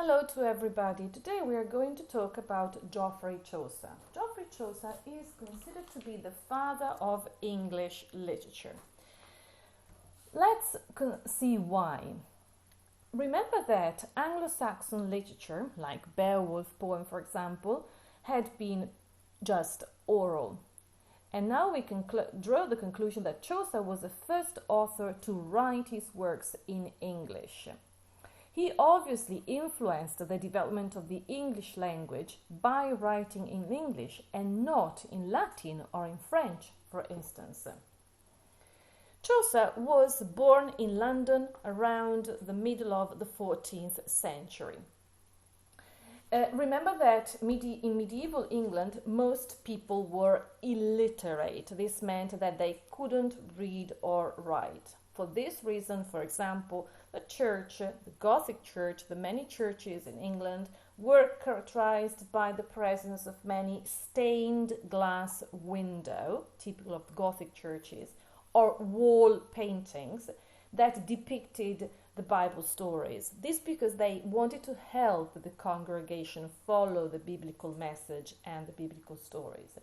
Hello to everybody. Today we are going to talk about Geoffrey Chaucer. Geoffrey Chaucer is considered to be the father of English literature. Let's see why. Remember that Anglo-Saxon literature, like Beowulf poem for example, had been just oral. And now we can draw the conclusion that Chaucer was the first author to write his works in English. He obviously influenced the development of the English language by writing in English and not in Latin or in French, for instance. Chaucer was born in London around the middle of the 14th century. Remember that in medieval England, most people were illiterate. This meant that they couldn't read or write. For this reason, for example, the church, the Gothic church, the many churches in England were characterized by the presence of many stained glass windows, typical of Gothic churches, or wall paintings that depicted the Bible stories. This because they wanted to help the congregation follow the biblical message and the biblical stories.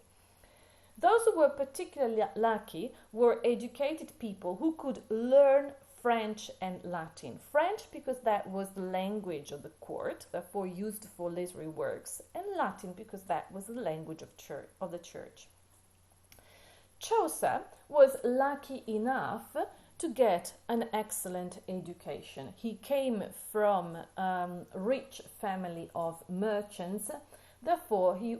Those who were particularly lucky were educated people who could learn French and Latin. French because that was the language of the court, therefore used for literary works, and Latin because that was the language of the church. Chaucer was lucky enough to get an excellent education. He came from a rich family of merchants, therefore he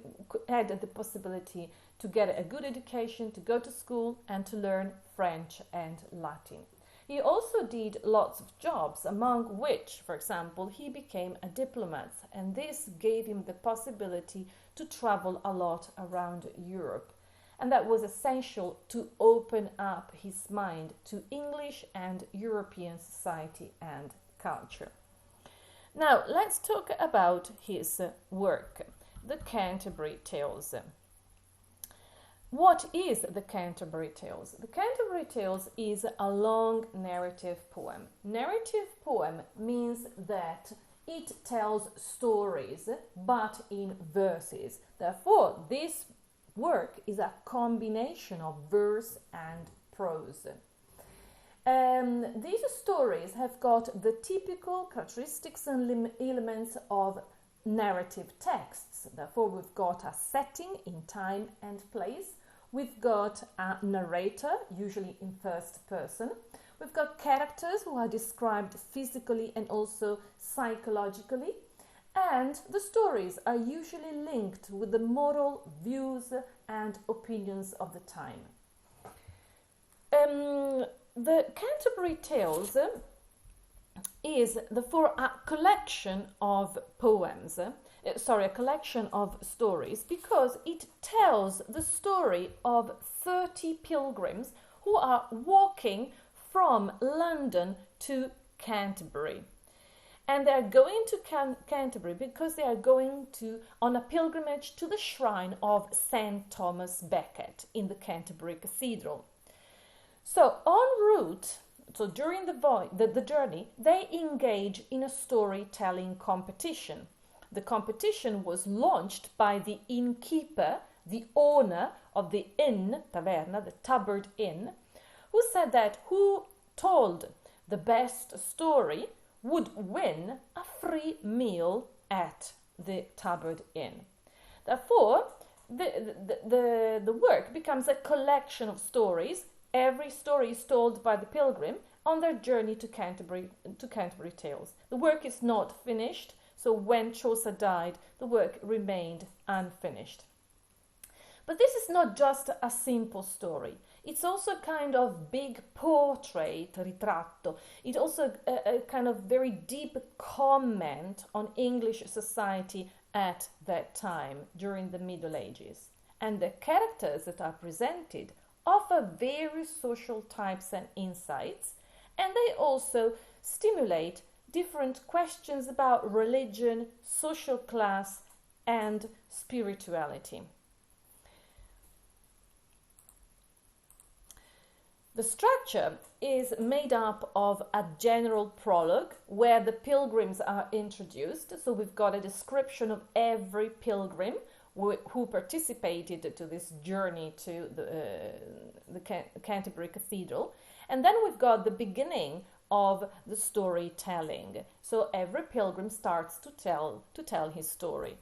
had the possibility to get a good education, to go to school and to learn French and Latin. He also did lots of jobs, among which, for example, he became a diplomat, and this gave him the possibility to travel a lot around Europe. And that was essential to open up his mind to English and European society and culture. Now, let's talk about his work, the Canterbury Tales. What is the Canterbury Tales? The Canterbury Tales is a long narrative poem. Narrative poem means that it tells stories, but in verses. Therefore, this work is a combination of verse and prose. These stories have got the typical characteristics and elements of narrative texts. Therefore, we've got a setting in time and place. We've got a narrator, usually in first person. We've got characters who are described physically and also psychologically. And the stories are usually linked with the moral views and opinions of the time. The Canterbury Tales is therefore a collection of poems, a collection of stories, because it tells the story of 30 pilgrims who are walking from London to Canterbury. And they are going to Canterbury because they are going on a pilgrimage to the shrine of St. Thomas Becket in the Canterbury Cathedral. So en route, so during the journey, they engage in a storytelling competition. The competition was launched by the innkeeper, the owner of the inn, taverna, the Tabard Inn, who said that who told the best story would win a free meal at the Tabard Inn. Therefore, the work becomes a collection of stories. Every story is told by the pilgrim on their journey to Canterbury Tales. The work is not finished, so when Chaucer died, the work remained unfinished. But this is not just a simple story. It's also a kind of big portrait, ritratto. It's also a kind of very deep comment on English society at that time, during the Middle Ages. And the characters that are presented offer various social types and insights, and they also stimulate different questions about religion, social class, and spirituality. The structure is made up of a general prologue where the pilgrims are introduced. So we've got a description of every pilgrim who participated to this journey to the Canterbury Cathedral. And then we've got the beginning of the storytelling. So every pilgrim starts to tell his story.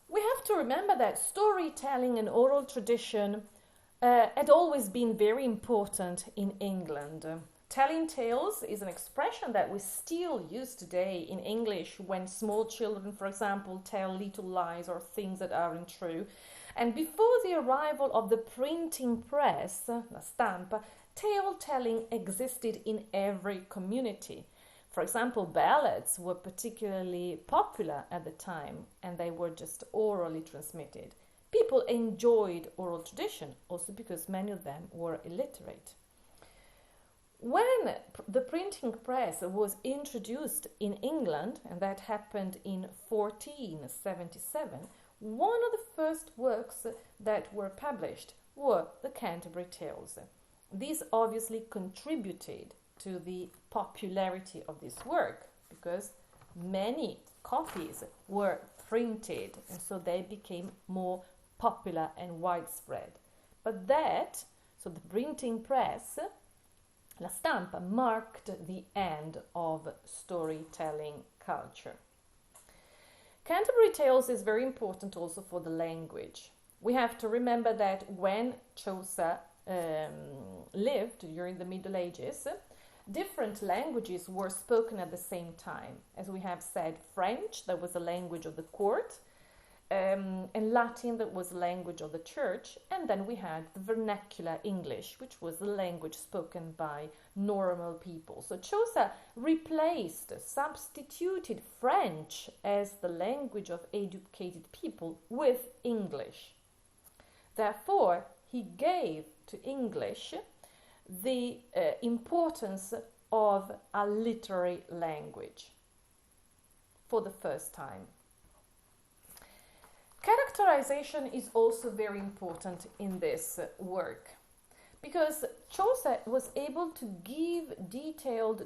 We have to remember that storytelling and oral tradition had always been very important in England. Telling tales is an expression that we still use today in English when small children, for example, tell little lies or things that aren't true. And before the arrival of the printing press, la stampa, tale telling existed in every community. For example, ballads were particularly popular at the time, and they were just orally transmitted. People enjoyed oral tradition, also because many of them were illiterate. When the printing press was introduced in England, and that happened in 1477, one of the first works that were published were the Canterbury Tales. These obviously contributed to the popularity of this work because many copies were printed, and so they became more popular and widespread. But so the printing press, la stampa, marked the end of storytelling culture. Canterbury Tales is very important also for the language. We have to remember that when Chaucer lived during the Middle Ages, different languages were spoken at the same time. As we have said, French, that was the language of the court, and Latin, that was the language of the church, and then we had the vernacular English, which was the language spoken by normal people. So Chaucer substituted French as the language of educated people with English. Therefore, he gave to English the importance of a literary language for the first time. Characterization is also very important in this work because Chaucer was able to give detailed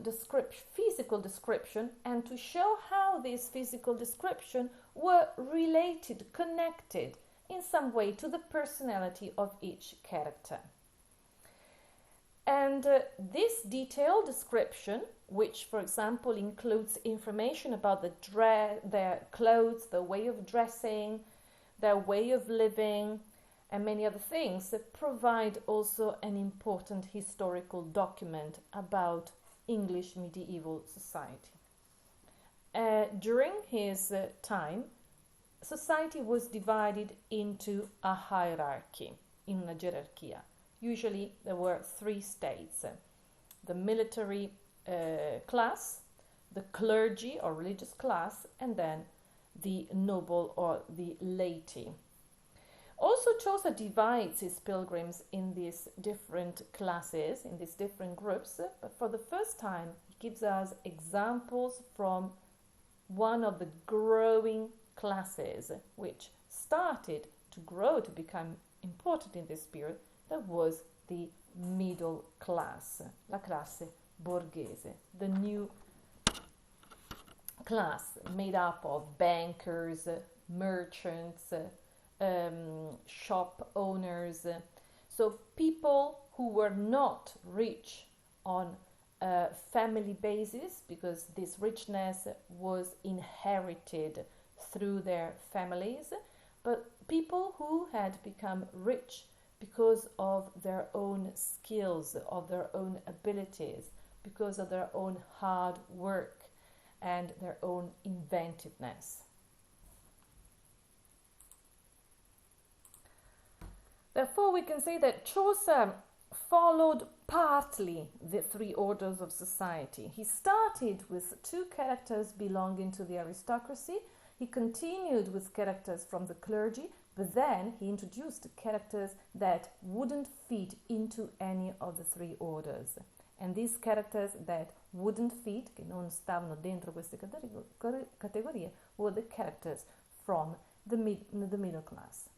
physical description and to show how these physical description were related, connected in some way to the personality of each character. And this detailed description, which for example includes information about their clothes, their way of dressing, their way of living, and many other things, provide also an important historical document about English medieval society. During his time, society was divided into a hierarchy, in una gerarchia. Usually there were three states: the military class, the clergy or religious class, and then the noble or the laity. Also, Chaucer divides his pilgrims in these different classes, in these different groups, but for the first time he gives us examples from one of the growing classes which started to grow, to become important in this period. That was the middle class, la classe borghese, the new class made up of bankers, merchants, shop owners, so people who were not rich on a family basis because this richness was inherited through their families, but people who had become rich because of their own skills, of their own abilities, because of their own hard work and their own inventiveness. Therefore, we can say that Chaucer followed partly the three orders of society. He started with two characters belonging to the aristocracy. He continued with characters from the clergy, but then he introduced characters that wouldn't fit into any of the three orders. And these characters that wouldn't fit, che non stavano dentro queste categorie, were the characters from the middle class.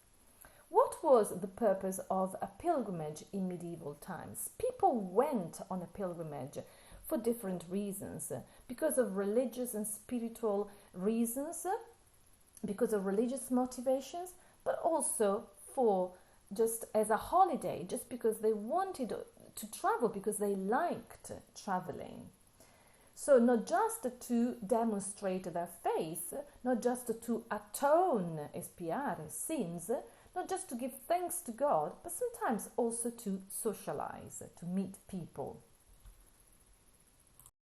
What was the purpose of a pilgrimage in medieval times? People went on a pilgrimage for different reasons, because of religious and spiritual reasons, because of religious motivations, but also for just as a holiday, just because they wanted to travel, because they liked traveling. So not just to demonstrate their faith, not just to atone, espiare sins, not just to give thanks to God, but sometimes also to socialize, to meet people.